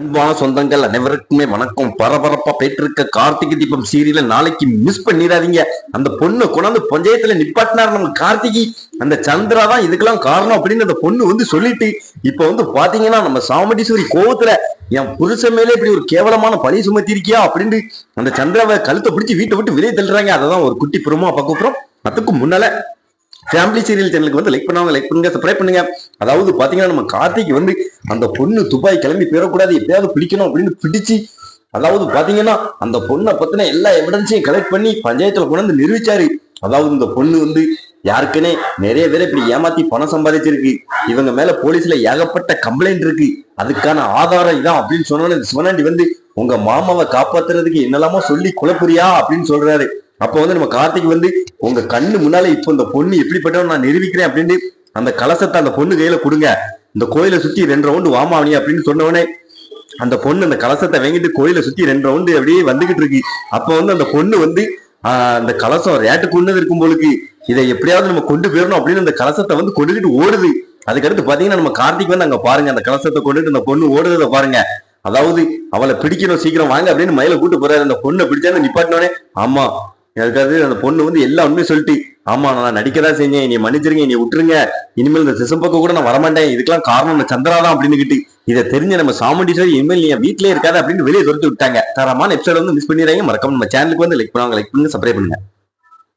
அன்பான சொந்தங்கள் அனைவருக்குமே வணக்கம். பரபரப்பா போயிட்டு இருக்க கார்த்திகை தீபம் சீரியல நாளைக்கு மிஸ் பண்ணிடாதீங்க. அந்த பொண்ணு கொண்டாந்து பஞ்சாயத்துல நிப்பாட்டினார் நம்ம கார்த்திகை. அந்த சந்திரா தான் இதுக்கெல்லாம் காரணம் அப்படின்னு அந்த பொண்ணு வந்து சொல்லிட்டு இப்ப வந்து பாத்தீங்கன்னா நம்ம சாமுண்டீஸ்வரி கோவத்துல என் புருஷன் மேலே இப்படி ஒரு கேவலமான பழி சுமத்தி இருக்கியா அப்படின்னு அந்த சந்திராவை கழுத்தை பிடிச்சி வீட்டை விட்டு வெளியே தள்ளுறாங்க. அதான் ஒரு குட்டி புறமா பார்க்க போறோம். அதுக்கு முன்னால ஃபேமிலி சீரியல் சேனலுக்கு வந்து லைக் பண்ணுவாங்க, லைக் பண்ணுங்க, சப்ஸ்கிரைப் பண்ணுங்க. அதாவது பாத்தீங்கன்னா நம்ம கார்த்திக் வந்து அந்த பொண்ணு துபாய் கிளம்பி போயிடக்கூடாது, எப்பயாவது பிடிக்கணும் அப்படின்னு பிடிச்சு, அதாவது பாத்தீங்கன்னா அந்த பொண்ணை பத்தின எல்லா எவிடன்ஸையும் கலெக்ட் பண்ணி பஞ்சாயத்துல கொண்டு நிரூபிச்சாரு. அதாவது இந்த பொண்ணு வந்து யாருக்குன்னே நிறைய பேரை இப்படி ஏமாத்தி பணம் சம்பாதிச்சிருக்கு, இவங்க மேல போலீஸ்ல ஏகப்பட்ட கம்ப்ளைண்ட் இருக்கு, அதுக்கான ஆதாரம் இதான் அப்படின்னு சொன்னோன்னு சிவனாண்டி வந்து உங்க மாமாவை காப்பாத்துறதுக்கு என்னெல்லாமோ சொல்லி குழப்புறியா அப்படின்னு சொல்றாரு. அப்ப வந்து நம்ம கார்த்திக் வந்து உங்க கண்ணு முன்னால இப்ப இந்த பொண்ணு எப்படிப்பட்டவன் நான் நிரூபிக்கிறேன் அப்படின்னு அந்த கலசத்தை அந்த பொண்ணு கையில கொடுங்க, இந்த கோயிலை சுத்தி 2 ரவுண்டு வாமாவணி அப்படின்னு சொன்னவனே அந்த பொண்ணு அந்த கலசத்தை வாங்கிட்டு கோயிலை சுத்தி 2 ரவுண்டு அப்படியே வந்துகிட்டு இருக்கு. அப்ப வந்து அந்த பொண்ணு வந்து அந்த கலசம் ரேட்டு கொண்டு இருக்கும் போலுக்கு, இதை எப்படியாவது நம்ம கொண்டு போயிடணும் அப்படின்னு அந்த கலசத்தை வந்து கொண்டுகிட்டு ஓடுது. அதுக்கடுத்து பாத்தீங்கன்னா நம்ம கார்த்திக் வந்து அங்க பாருங்க அந்த கலசத்தை கொண்டுட்டு அந்த பொண்ணு ஓடுறத பாருங்க. அதாவது அவளை பிடிக்கணும், சீக்கிரம் வாங்க அப்படின்னு மயில கூட்டு போறாரு. அந்த பொண்ணை பிடிச்சாந்து நிப்பாட்டினோடனே ஆமா அதுக்காக அந்த பொண்ணு வந்து எல்லா உண்மையும் சொல்லிட்டு ஆமா நான் நடிக்கதான் செஞ்சேன், நீ மன்னிச்சிருங்க, நீ விட்டுருங்க, இனிமேல் இந்த சிசம்பக்கம் கூட நான் வரமாட்டேன், இதுக்கெல்லாம் காரணம் இந்த சந்திராதான் அப்படின்னு இதை தெரிஞ்ச நம்ம சாமுண்டீஸ்வரி இனிமேல் நீ வீட்லயே இருக்காது அப்படின்னு வெளியே துரத்து விட்டாங்க. தரமான எபிசோட் வந்து மிஸ் பண்ணிடுறாங்க. மறக்காம நம்ம சேனலுக்கு வந்து லைக் பண்ணுவாங்க, லைக் பண்ணுங்க, சப்ஸ்கிரைப் பண்ணுங்க.